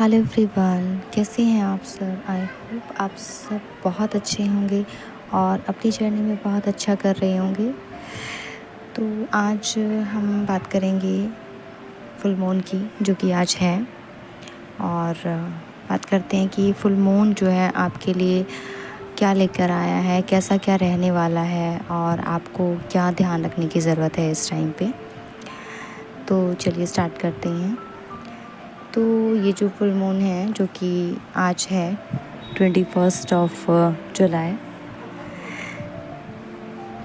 Hello everyone, कैसे हैं आप सब। आई होप आप सब बहुत अच्छे होंगे और अपनी जर्नी में बहुत अच्छा कर रहे होंगे। तो आज हम बात करेंगे फुल मून की, जो कि आज है। और बात करते हैं कि फुल मून जो है आपके लिए क्या लेकर आया है, कैसा क्या रहने वाला है और आपको क्या ध्यान रखने की ज़रूरत है इस टाइम पे। तो चलिए स्टार्ट करते हैं। तो ये जो फुल मून है, जो कि आज है 21 जुलाई,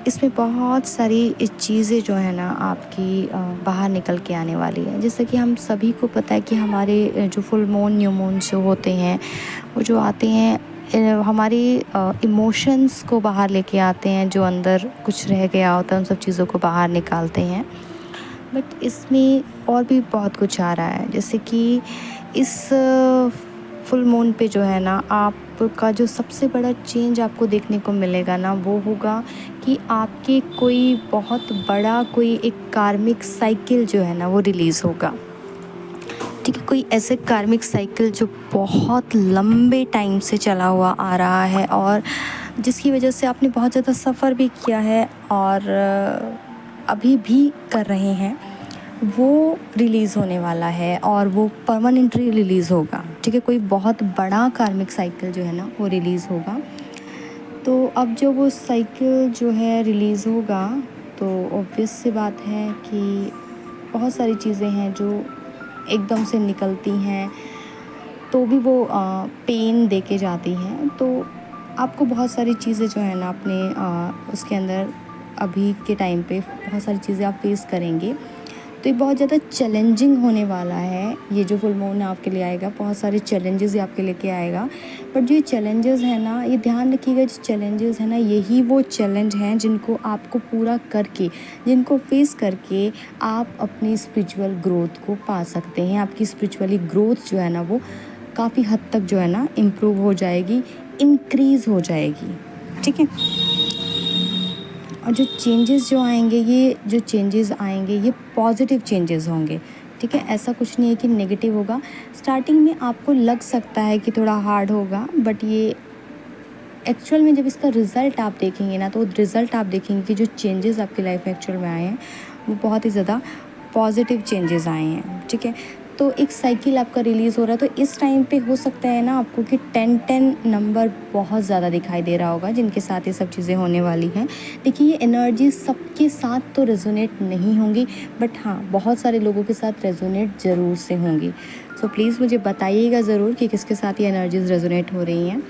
इसमें बहुत सारी चीज़ें जो है ना आपकी बाहर निकल के आने वाली है। जैसे कि हम सभी को पता है कि हमारे जो फुल मून न्यू मून जो होते हैं, वो जो आते हैं हमारी इमोशंस को बाहर लेके आते हैं। जो अंदर कुछ रह गया होता है उन सब चीज़ों को बाहर निकालते हैं। बट इसमें और भी बहुत कुछ आ रहा है। जैसे कि इस फुल मून पे जो है ना आपका जो सबसे बड़ा चेंज आपको देखने को मिलेगा ना, वो होगा कि आपके कोई बहुत बड़ा कोई एक कार्मिक साइकिल जो है ना वो रिलीज़ होगा। ठीक है, कोई ऐसे कार्मिक साइकिल जो बहुत लंबे टाइम से चला हुआ आ रहा है और जिसकी वजह से आपने बहुत ज़्यादा सफ़र भी किया है और अभी भी कर रहे हैं, वो रिलीज़ होने वाला है और वो परमानेंटली रिलीज़ होगा। ठीक है, कोई बहुत बड़ा कार्मिक साइकिल जो है ना वो रिलीज़ होगा। तो अब जो वो साइकिल जो है रिलीज़ होगा, तो ऑब्वियस सी बात है कि बहुत सारी चीज़ें हैं जो एकदम से निकलती हैं, तो भी वो पेन दे के जाती हैं। तो आपको बहुत सारी चीज़ें जो है ना अपने उसके अंदर अभी के टाइम पे बहुत सारी चीज़ें आप फेस करेंगे। तो ये बहुत ज़्यादा चैलेंजिंग होने वाला है। ये जो फुल मून आपके लिए आएगा, बहुत सारे चैलेंजेस ये आपके लेके आएगा। बट जो ये चैलेंजेस हैं ना, ये ध्यान रखिएगा, जो चैलेंजेस हैं ना, यही वो चैलेंज हैं जिनको आपको पूरा करके, जिनको फेस करके आप अपनी स्पिरिचुअल ग्रोथ को पा सकते हैं। आपकी स्पिरिचुअली ग्रोथ जो है ना वो काफ़ी हद तक जो है ना इम्प्रूव हो जाएगी, इंक्रीज़ हो जाएगी। ठीक है, और जो चेंजेस जो आएंगे, ये जो चेंजेस आएंगे ये पॉजिटिव चेंजेस होंगे। ठीक है, ऐसा कुछ नहीं है कि नेगेटिव होगा। स्टार्टिंग में आपको लग सकता है कि थोड़ा हार्ड होगा, बट ये एक्चुअल में जब इसका रिज़ल्ट आप देखेंगे ना, तो रिज़ल्ट आप देखेंगे कि जो चेंजेस आपकी लाइफ में एक्चुअल में आए हैं वो बहुत ही ज़्यादा पॉजिटिव चेंजेस आए हैं। ठीक है, तो एक साइकिल आपका रिलीज़ हो रहा है। तो इस टाइम पे हो सकता है ना आपको कि 10-10 नंबर बहुत ज़्यादा दिखाई दे रहा होगा, जिनके साथ ये सब चीज़ें होने वाली हैं। देखिए, ये एनर्जी सबके साथ तो रेजोनेट नहीं होंगी, बट हाँ, बहुत सारे लोगों के साथ रेजोनेट ज़रूर से होंगी। सो प्लीज़ मुझे बताइएगा ज़रूर कि किसके साथ ये एनर्जीज़ रेजोनेट हो रही हैं।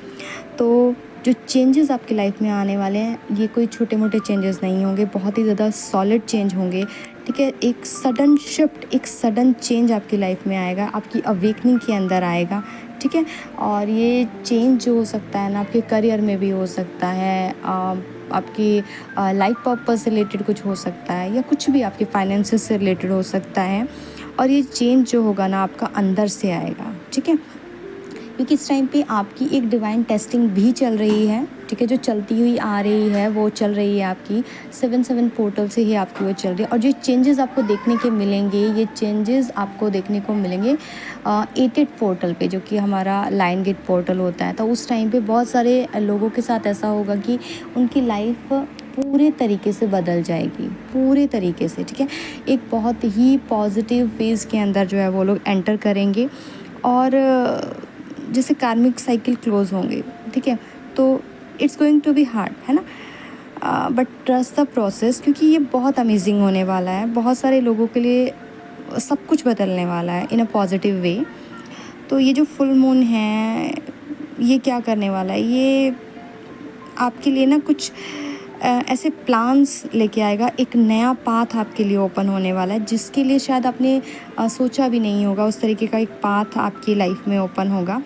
तो जो चेंजेस आपकी लाइफ में आने वाले हैं, ये कोई छोटे मोटे चेंजेस नहीं होंगे, बहुत ही ज़्यादा सॉलिड चेंज होंगे। ठीक है, एक सडन शिफ्ट, एक सडन चेंज आपकी लाइफ में आएगा, आपकी अवेकनिंग के अंदर आएगा। ठीक है, और ये चेंज जो हो सकता है ना, आपके करियर में भी हो सकता है, आपकी लाइफ पर्पस से रिलेटेड कुछ हो सकता है, या कुछ भी आपके फाइनेंसेस से रिलेटेड हो सकता है। और ये चेंज जो होगा ना आपका अंदर से आएगा। ठीक है, क्योंकि इस टाइम पे आपकी एक डिवाइन टेस्टिंग भी चल रही है। ठीक है, जो चलती हुई आ रही है वो चल रही है आपकी 7-7 पोर्टल से ही आपकी वो चल रही है। और जो चेंजेस आपको देखने के मिलेंगे, ये चेंजेस आपको देखने को मिलेंगे 8 पोर्टल पे, जो कि हमारा लाइन गेट पोर्टल होता है। तो उस टाइम पे बहुत सारे लोगों के साथ ऐसा होगा कि उनकी लाइफ पूरे तरीके से बदल जाएगी, पूरे तरीके से। ठीक है, एक बहुत ही पॉजिटिव फेज़ के अंदर जो है वो लोग एंटर करेंगे। और जैसे कार्मिक साइकिल क्लोज होंगे, ठीक है, तो it's going to be hard, है ना, बट ट्रस्ट द प्रोसेस, क्योंकि ये बहुत अमेजिंग होने वाला है। बहुत सारे लोगों के लिए सब कुछ बदलने वाला है इन अ पॉजिटिव वे। तो ये जो फुल मून है, ये क्या करने वाला है, ये आपके लिए ना कुछ ऐसे प्लान्स लेके आएगा। एक नया पाथ आपके लिए ओपन होने वाला है, जिसके लिए शायद आपने सोचा भी नहीं होगा। उस तरीके का एक पाथ आपकी लाइफ में ओपन होगा।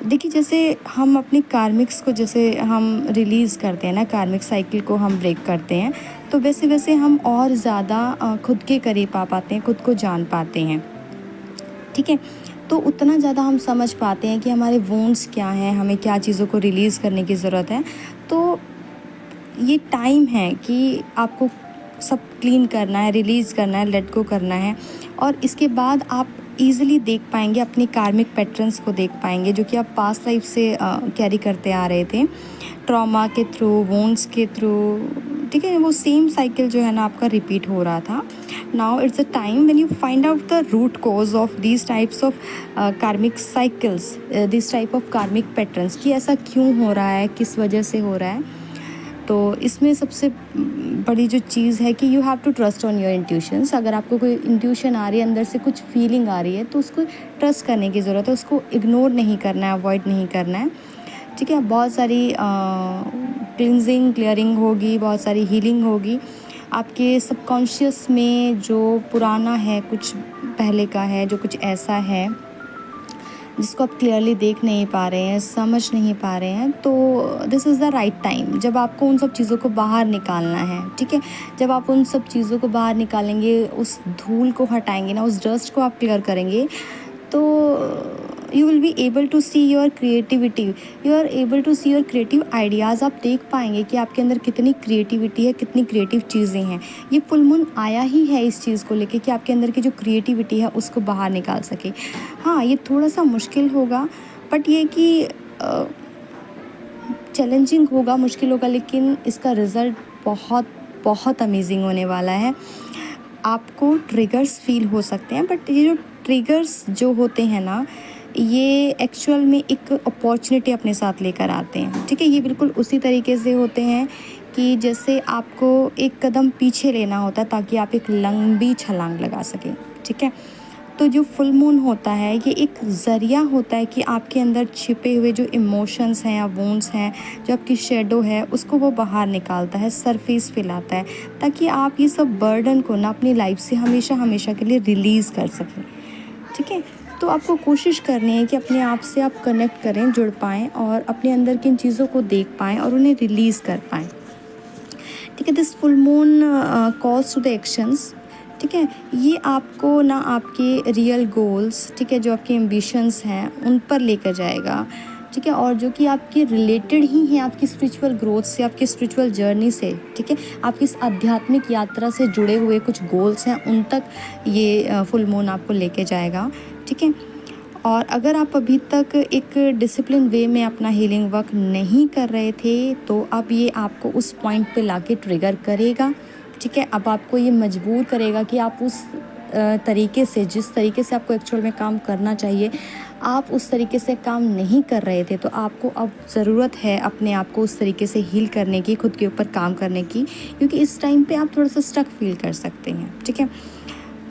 देखिए, जैसे हम अपने कार्मिक्स को जैसे हम रिलीज़ करते हैं ना, कार्मिक साइकिल को हम ब्रेक करते हैं, तो वैसे वैसे हम और ज़्यादा खुद के करीब आ पाते हैं, खुद को जान पाते हैं। ठीक है, तो उतना ज़्यादा हम समझ पाते हैं कि हमारे वोन्स क्या हैं, हमें क्या चीज़ों को रिलीज़ करने की ज़रूरत है। तो ये टाइम है कि आपको सब क्लीन करना है, रिलीज़ करना है, लेट गो करना है। और इसके बाद आप ईज़िली देख पाएंगे, अपनी कार्मिक पैटर्न्स को देख पाएंगे जो कि आप पास्ट लाइफ से कैरी करते आ रहे थे, ट्रॉमा के थ्रू, वोन्स के थ्रू। ठीक है, वो सेम साइकिल जो है ना आपका रिपीट हो रहा था। Now it's a time when you find out the root cause of these types of karmic cycles, this type of karmic patterns, कि ऐसा क्यों हो रहा है, किस वजह से हो रहा है। तो इसमें सबसे बड़ी जो चीज़ है कि you have to trust on your intuitions. अगर आपको कोई इंट्यूशन आ रही है, अंदर से कुछ फीलिंग आ रही है, तो उसको ट्रस्ट करने की ज़रूरत है, उसको इग्नोर नहीं करना है, अवॉइड नहीं करना है। ठीक है, बहुत सारी क्लिनजिंग, क्लियरिंग होगी, बहुत सारी हीलिंग होगी। आपके सबकॉन्शियस में जो पुराना है, कुछ पहले का है, जो कुछ ऐसा है जिसको आप क्लियरली देख नहीं पा रहे हैं, समझ नहीं पा रहे हैं, तो this is the right time जब आपको उन सब चीज़ों को बाहर निकालना है। ठीक है, जब आप उन सब चीज़ों को बाहर निकालेंगे, उस धूल को हटाएंगे ना, उस डस्ट को आप क्लियर करेंगे, तो you will be able to see your creativity, you are able to see your creative ideas. आप देख पाएंगे कि आपके अंदर कितनी क्रिएटिविटी है, कितनी क्रिएटिव चीज़ें हैं। ये फुल मून आया ही है इस चीज़ को लेके कि आपके अंदर की जो क्रिएटिविटी है उसको बाहर निकाल सके। हाँ, ये थोड़ा सा मुश्किल होगा, बट ये कि चैलेंजिंग होगा, मुश्किल होगा, लेकिन इसका रिज़ल्ट बहुत बहुत अमेजिंग होने वाला है। आपको ट्रिगर्स फील हो सकते हैं, बट ये जो ट्रिगर्स जो होते हैं ना, ये एक्चुअल में एक अपॉर्चुनिटी अपने साथ लेकर आते हैं। ठीक है, ये बिल्कुल उसी तरीके से होते हैं कि जैसे आपको एक कदम पीछे लेना होता है ताकि आप एक लंबी छलांग लगा सकें। ठीक है, तो जो फुल मून होता है ये एक ज़रिया होता है कि आपके अंदर छिपे हुए जो इमोशंस हैं या वोन्स हैं, जो आपकी शेडो है, उसको वो बाहर निकालता है, सरफेस पे लाता है, ताकि आप ये सब बर्डन को ना अपनी लाइफ से हमेशा हमेशा के लिए रिलीज़ कर सकें। ठीक है, तो आपको कोशिश करनी है कि अपने आप से आप कनेक्ट करें, जुड़ पाएँ और अपने अंदर की इन चीज़ों को देख पाएँ और उन्हें रिलीज़ कर पाएँ। ठीक है, this full moon calls to the actions. ठीक है, ये आपको ना आपके रियल गोल्स, ठीक है, जो आपके एम्बिशंस हैं उन पर लेकर जाएगा। ठीक है, और जो कि आपके रिलेटेड ही हैं आपकी स्पिरिचुअल ग्रोथ से, आपकी स्पिरिचुअल जर्नी से। ठीक है, आपकी इस आध्यात्मिक यात्रा से जुड़े हुए कुछ गोल्स हैं, उन तक ये फुल मून आपको लेके जाएगा। ठीक है, और अगर आप अभी तक एक डिसिप्लिन वे में अपना हीलिंग वर्क नहीं कर रहे थे, तो अब ये आपको उस पॉइंट पे लाके ट्रिगर करेगा। ठीक है, अब आपको ये मजबूर करेगा कि आप उस तरीके से, जिस तरीके से आपको एक्चुअल में काम करना चाहिए, आप उस तरीके से काम नहीं कर रहे थे, तो आपको अब ज़रूरत है अपने आप को उस तरीके से हील करने की, खुद के ऊपर काम करने की, क्योंकि इस टाइम पे आप थोड़ा सा स्टक फील कर सकते हैं। ठीक है,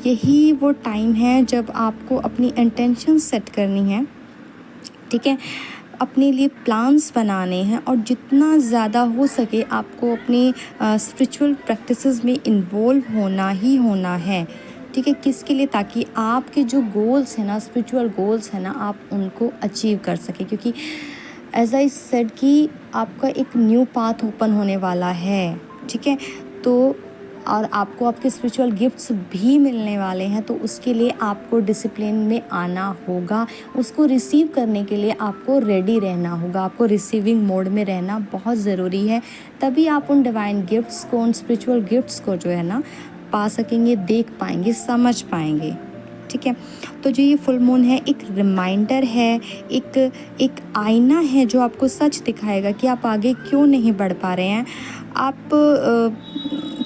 यही वो टाइम है जब आपको अपनी इंटेंशन सेट करनी है। ठीक है, अपने लिए प्लान्स बनाने हैं और जितना ज़्यादा हो सके आपको अपनी स्पिरिचुअल प्रैक्टिसेस में इन्वॉल्व होना ही होना है। ठीक है, किसके लिए? ताकि आपके जो गोल्स हैं ना, स्पिरिचुअल गोल्स हैं ना, आप उनको अचीव कर सकें, क्योंकि एज आई सेड कि आपका एक न्यू पाथ ओपन होने वाला है। ठीक है, तो और आपको आपके स्पिरिचुअल गिफ्ट्स भी मिलने वाले हैं, तो उसके लिए आपको डिसिप्लिन में आना होगा। उसको रिसीव करने के लिए आपको रेडी रहना होगा, आपको रिसीविंग मोड में रहना बहुत ज़रूरी है। तभी आप उन डिवाइन गिफ्ट्स को, उन स्पिरिचुअल गिफ्ट्स को जो है ना पा सकेंगे, देख पाएंगे, समझ पाएंगे। ठीक है, तो जो ये फुल मून है एक रिमाइंडर है, एक आईना है जो आपको सच दिखाएगा कि आप आगे क्यों नहीं बढ़ पा रहे हैं, आप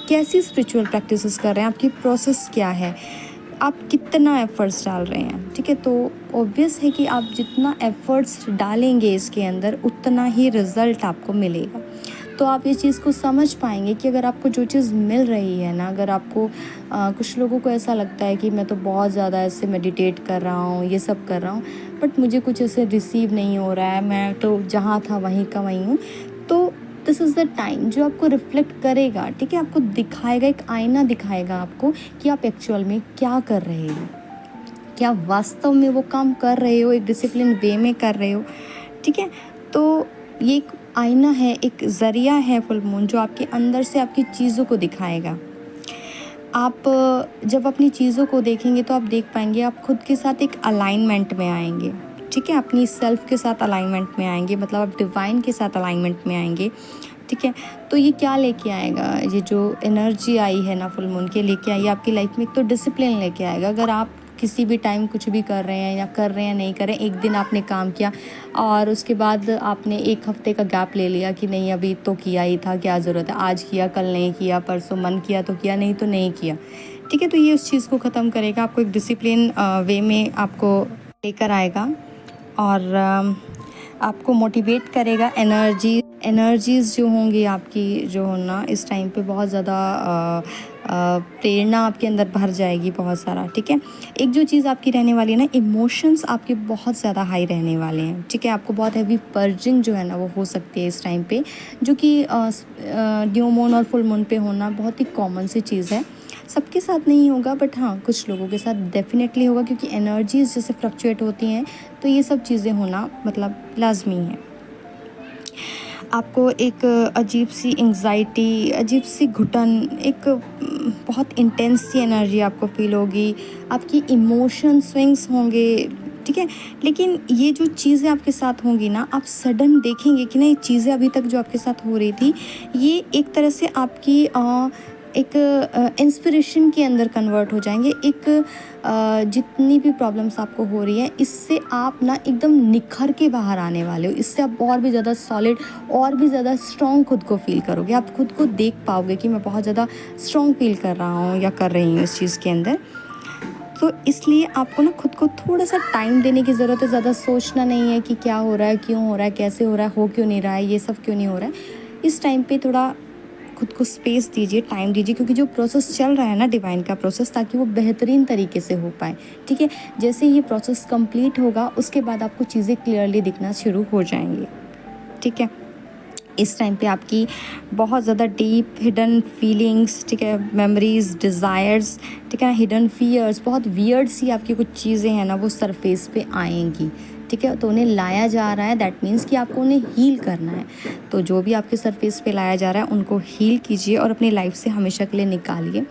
कैसी स्पिरिचुअल प्रैक्टिसेस कर रहे हैं, आपकी प्रोसेस क्या है, आप कितना एफ़र्ट्स डाल रहे हैं। ठीक है, तो ऑब्वियस है कि आप जितना एफ़र्ट्स डालेंगे इसके अंदर, उतना ही रिज़ल्ट आपको मिलेगा। तो आप इस चीज़ को समझ पाएंगे कि अगर आपको जो चीज़ मिल रही है ना, अगर आपको कुछ लोगों को ऐसा लगता है कि मैं तो बहुत ज़्यादा ऐसे मेडिटेट कर रहा हूँ, ये सब कर रहा हूँ, बट मुझे कुछ ऐसे रिसीव नहीं हो रहा है, मैं तो जहाँ था वहीं का वहीं हूँ, तो दिस इज़ द टाइम जो आपको रिफ्लेक्ट करेगा। ठीक है, आपको दिखाएगा, एक आईना दिखाएगा आपको कि आप एक्चुअल में क्या कर रहे हो, क्या वास्तव में वो काम कर रहे हो, एक डिसिप्लिन वे में कर रहे हो। ठीक है, तो ये एक आईना है, एक ज़रिया है फुल मून, जो आपके अंदर से आपकी चीज़ों को दिखाएगा। आप जब अपनी चीज़ों को देखेंगे तो आप देख पाएंगे, आप खुद के साथ एक अलाइनमेंट में आएंगे। ठीक है, अपनी सेल्फ के साथ अलाइनमेंट में आएंगे, मतलब आप डिवाइन के साथ अलाइनमेंट में आएंगे। ठीक है, तो ये क्या लेके आएगा, ये जो एनर्जी आई है ना फुल मून के, लेके आई आपकी लाइफ में, एक तो डिसिप्लिन लेके आएगा। अगर आप किसी भी टाइम कुछ भी कर रहे हैं या कर रहे हैं नहीं कर रहे हैं, एक दिन आपने काम किया और उसके बाद आपने 1 हफ्ते का गैप ले लिया कि नहीं अभी तो किया ही था, क्या ज़रूरत है, आज किया कल नहीं किया, परसों मन किया तो किया, नहीं तो नहीं किया, ठीक है। तो ये उस चीज़ को ख़त्म करेगा, आपको एक डिसिप्लिन वे में आपको लेकर आएगा और आपको मोटिवेट करेगा। एनर्जीज़ जो होंगी आपकी जो होना इस टाइम पे बहुत ज़्यादा प्रेरणा आपके अंदर भर जाएगी बहुत सारा, ठीक है। एक जो चीज़ आपकी रहने वाली है ना, इमोशंस आपके बहुत ज़्यादा हाई रहने वाले हैं, ठीक है। आपको बहुत हैवी पर्जिंग जो है ना वो हो सकती है इस टाइम पे, जो कि न्यू मून और फुल मून पे होना बहुत ही कॉमन सी चीज़ है। सबके साथ नहीं होगा बट हाँ कुछ लोगों के साथ डेफिनेटली होगा, क्योंकि एनर्जीज़ जैसे फ्लक्चुएट होती हैं तो ये सब चीज़ें होना मतलब लाजमी है। आपको एक अजीब सी एंग्जाइटी, अजीब सी घुटन, एक बहुत इंटेंस सी एनर्जी आपको फील होगी, आपकी इमोशन स्विंग्स होंगे, ठीक है। लेकिन ये जो चीज़ें आपके साथ होंगी ना, आप सडन देखेंगे कि ना ये चीज़ें अभी तक जो आपके साथ हो रही थी ये एक तरह से आपकी एक इंस्पिरेशन के अंदर कन्वर्ट हो जाएंगे। एक जितनी भी प्रॉब्लम्स आपको हो रही हैं इससे आप ना एकदम निखर के बाहर आने वाले हो, इससे आप और भी ज़्यादा सॉलिड और भी ज़्यादा स्ट्रॉन्ग खुद को फील करोगे। आप खुद को देख पाओगे कि मैं बहुत ज़्यादा स्ट्रॉन्ग फील कर रहा हूँ या कर रही हूँ इस चीज़ के अंदर। तो इसलिए आपको ना खुद को थोड़ा सा टाइम देने की ज़रूरत है। ज़्यादा सोचना नहीं है कि क्या हो रहा है, क्यों हो रहा है, कैसे हो रहा है, हो क्यों नहीं रहा है, ये सब क्यों नहीं हो रहा है। इस टाइम पे थोड़ा खुद को स्पेस दीजिए, टाइम दीजिए, क्योंकि जो प्रोसेस चल रहा है ना डिवाइन का प्रोसेस, ताकि वो बेहतरीन तरीके से हो पाए, ठीक है। जैसे ये प्रोसेस कंप्लीट होगा उसके बाद आपको चीज़ें क्लियरली दिखना शुरू हो जाएंगी, ठीक है। इस टाइम पे आपकी बहुत ज़्यादा डीप हिडन फीलिंग्स, ठीक है, मेमोरीज, डिज़ायर्स, ठीक है, हिडन फियर्स, बहुत वियर्ड सी आपकी कुछ चीज़ें हैं ना वो सरफेस पे आएंगी, ठीक है। तो उन्हें लाया जा रहा है, दैट मीन्स कि आपको उन्हें हील करना है। तो जो भी आपके सरफेस पे लाया जा रहा है उनको हील कीजिए और अपनी लाइफ से हमेशा के लिए निकालिए।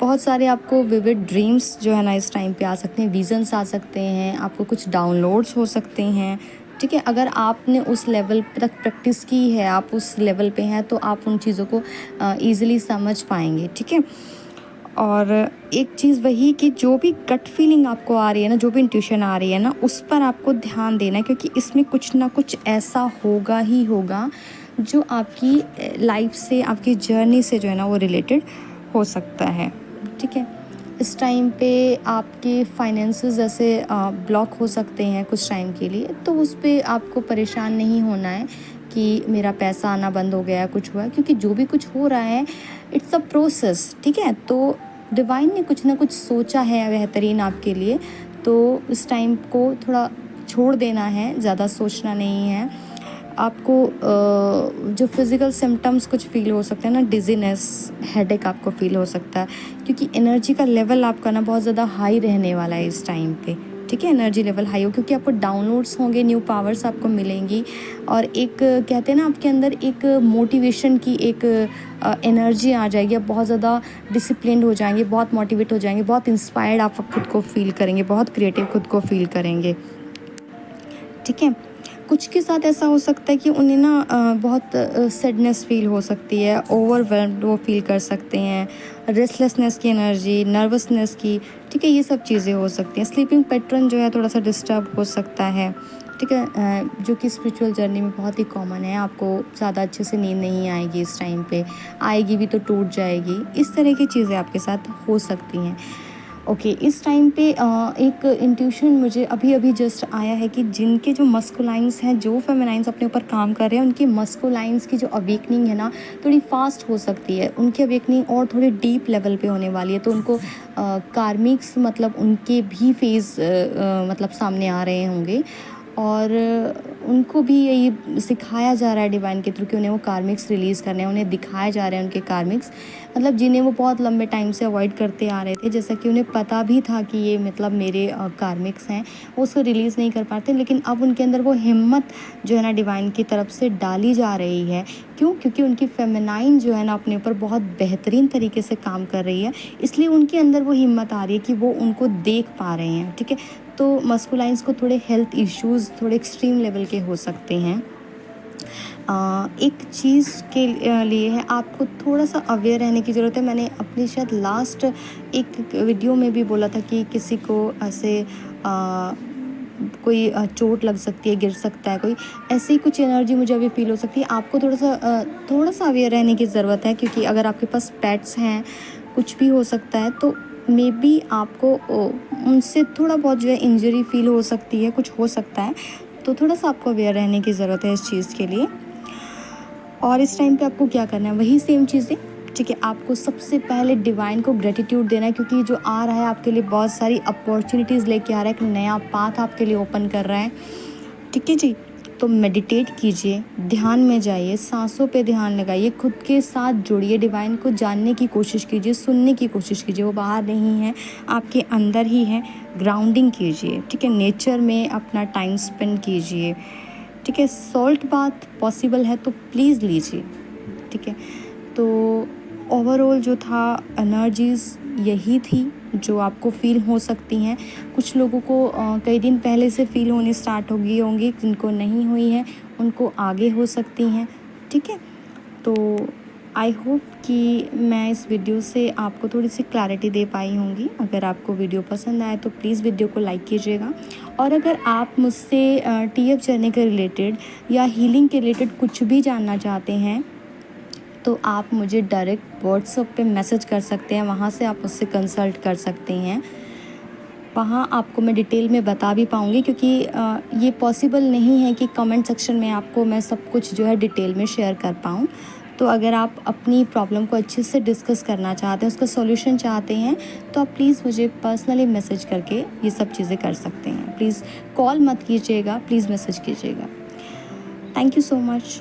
बहुत सारे आपको विविड ड्रीम्स जो है ना इस टाइम पे आ सकते हैं, विजन्स आ सकते हैं, आपको कुछ डाउनलोड्स हो सकते हैं, ठीक है। अगर आपने उस लेवल तक प्रैक्टिस की है, आप उस लेवल पे हैं, तो आप उन चीज़ों को ईज़िली समझ पाएंगे, ठीक है। और एक चीज़ वही कि जो भी गट फीलिंग आपको आ रही है ना, जो भी इंट्यूशन आ रही है ना, उस पर आपको ध्यान देना है, क्योंकि इसमें कुछ ना कुछ ऐसा होगा ही होगा जो आपकी लाइफ से, आपकी जर्नी से जो है ना वो रिलेटेड हो सकता है, ठीक है। इस टाइम पे आपके फाइनेंसेस जैसे ब्लॉक हो सकते हैं कुछ टाइम के लिए, तो उस पर आपको परेशान नहीं होना है कि मेरा पैसा आना बंद हो गया, कुछ हुआ, क्योंकि जो भी कुछ हो रहा है इट्स अ प्रोसेस, ठीक है। तो डिवाइन ने कुछ ना कुछ सोचा है बेहतरीन आपके लिए, तो इस टाइम को थोड़ा छोड़ देना है, ज़्यादा सोचना नहीं है। आपको जो फिज़िकल सिम्टम्स कुछ फ़ील हो सकते हैं ना, डिज़ीनेस, हेडेक आपको फ़ील हो सकता है, क्योंकि एनर्जी का लेवल आपका ना बहुत ज़्यादा हाई रहने वाला है इस टाइम पे, ठीक है। एनर्जी लेवल हाई हो, क्योंकि आपको डाउनलोड्स होंगे, न्यू पावर्स आपको मिलेंगी, और एक कहते हैं ना आपके अंदर एक मोटिवेशन की एक एनर्जी आ जाएगी। आप बहुत ज़्यादा डिसिप्लिन्ड हो जाएंगे, बहुत मोटिवेट हो जाएंगे, बहुत इंस्पायर्ड आप खुद को फ़ील करेंगे, बहुत क्रिएटिव खुद को फ़ील करेंगे, ठीक है। कुछ के साथ ऐसा हो सकता है कि उन्हें ना बहुत सैडनेस फील हो सकती है, ओवरवेल्म्ड वो फील कर सकते हैं, रेस्टलेसनेस की एनर्जी, नर्वसनेस की, ठीक है, ये सब चीज़ें हो सकती हैं। स्लीपिंग पैटर्न जो है थोड़ा सा डिस्टर्ब हो सकता है, ठीक है, जो कि स्पिरिचुअल जर्नी में बहुत ही कॉमन है। आपको ज़्यादा अच्छे से नींद नहीं आएगी इस टाइम पे, आएगी भी तो टूट जाएगी, इस तरह की चीज़ें आपके साथ हो सकती हैं। ओके, इस टाइम पे एक इंट्यूशन मुझे अभी अभी जस्ट आया है कि जिनके जो मस्कुलाइंस हैं, जो फेमिनाइंस अपने ऊपर काम कर रहे हैं, उनकी मस्कुलाइंस की जो अवेकनिंग है ना थोड़ी फास्ट हो सकती है, उनकी अवेकनिंग और थोड़ी डीप लेवल पे होने वाली है। तो उनको कार्मिक्स मतलब उनके भी फेज़ मतलब सामने आ रहे होंगे, और उनको भी यही सिखाया जा रहा है डिवाइन के थ्रू कि उन्हें वो कार्मिक्स रिलीज़ करने हैं, उन्हें दिखाया जा रहा है उनके कार्मिक्स, मतलब जिन्हें वो बहुत लंबे टाइम से अवॉइड करते आ रहे थे। जैसा कि उन्हें पता भी था कि ये मतलब मेरे कार्मिक्स हैं, वो उसको रिलीज़ नहीं कर पाते, लेकिन अब उनके अंदर वो हिम्मत जो है ना डिवाइन की तरफ से डाली जा रही है। क्यों? क्योंकि उनकी फेमिनाइन जो है ना अपने ऊपर बहुत बेहतरीन तरीके से काम कर रही है, इसलिए उनके अंदर वो हिम्मत आ रही है कि वो उनको देख पा रहे हैं, ठीक है। तो मस्कुलाइंस को थोड़े हेल्थ इश्यूज़ थोड़े एक्सट्रीम लेवल के हो सकते हैं, एक चीज़ के लिए है आपको थोड़ा सा अवेयर रहने की ज़रूरत है। मैंने अपनी शायद लास्ट एक वीडियो में भी बोला था कि किसी को ऐसे कोई चोट लग सकती है, गिर सकता है कोई, ऐसी ही कुछ एनर्जी मुझे अभी फ़ील हो सकती है। आपको थोड़ा सा अवेयर रहने की ज़रूरत है, क्योंकि अगर आपके पास पेट्स हैं, कुछ भी हो सकता है, तो मे बी आपको उनसे थोड़ा बहुत जो है इंजरी फ़ील हो सकती है, कुछ हो सकता है। तो थोड़ा सा आपको अवेयर रहने की ज़रूरत है इस चीज़ के लिए। और इस टाइम पे आपको क्या करना है, वही सेम चीज़ें, ठीक है। आपको सबसे पहले डिवाइन को ग्रेटिट्यूड देना है, क्योंकि जो आ रहा है आपके लिए बहुत सारी अपॉर्चुनिटीज़ लेके आ रहा है, एक नया पाथ आपके लिए ओपन कर रहा है, ठीक है जी। तो मेडिटेट कीजिए, ध्यान में जाइए, सांसों पे ध्यान लगाइए, खुद के साथ जुड़िए, डिवाइन को जानने की कोशिश कीजिए, सुनने की कोशिश कीजिए। वो बाहर नहीं है, आपके अंदर ही है। ग्राउंडिंग कीजिए, ठीक है। नेचर में अपना टाइम स्पेंड कीजिए, ठीक है। सॉल्ट बाथ पॉसिबल है तो प्लीज़ लीजिए, ठीक है। तो ओवरऑल जो था एनर्जीज़ यही थी जो आपको फ़ील हो सकती हैं। कुछ लोगों को कई दिन पहले से फ़ील होनी स्टार्ट हो गई होंगी, जिनको नहीं हुई हैं उनको आगे हो सकती हैं, ठीक है। तो आई होप कि मैं इस वीडियो से आपको थोड़ी सी क्लैरिटी दे पाई होंगी। अगर आपको वीडियो पसंद आए तो प्लीज़ वीडियो को लाइक कीजिएगा। और अगर आप मुझसे टीएफ जर्नी के रिलेटेड या हीलिंग के रिलेटेड कुछ भी जानना चाहते हैं, तो आप मुझे डायरेक्ट व्हाट्सएप पे मैसेज कर सकते हैं, वहाँ से आप मुझसे कंसल्ट कर सकते हैं। वहाँ आपको मैं डिटेल में बता भी पाऊँगी, क्योंकि ये पॉसिबल नहीं है कि कमेंट सेक्शन में आपको मैं सब कुछ जो है डिटेल में शेयर कर पाऊँ। तो अगर आप अपनी प्रॉब्लम को अच्छे से डिस्कस करना चाहते हैं, उसका सॉल्यूशन चाहते हैं, तो आप प्लीज़ मुझे पर्सनली मैसेज करके ये सब चीज़ें कर सकते हैं। प्लीज़ कॉल मत कीजिएगा, प्लीज़ मैसेज कीजिएगा। Thank you so much.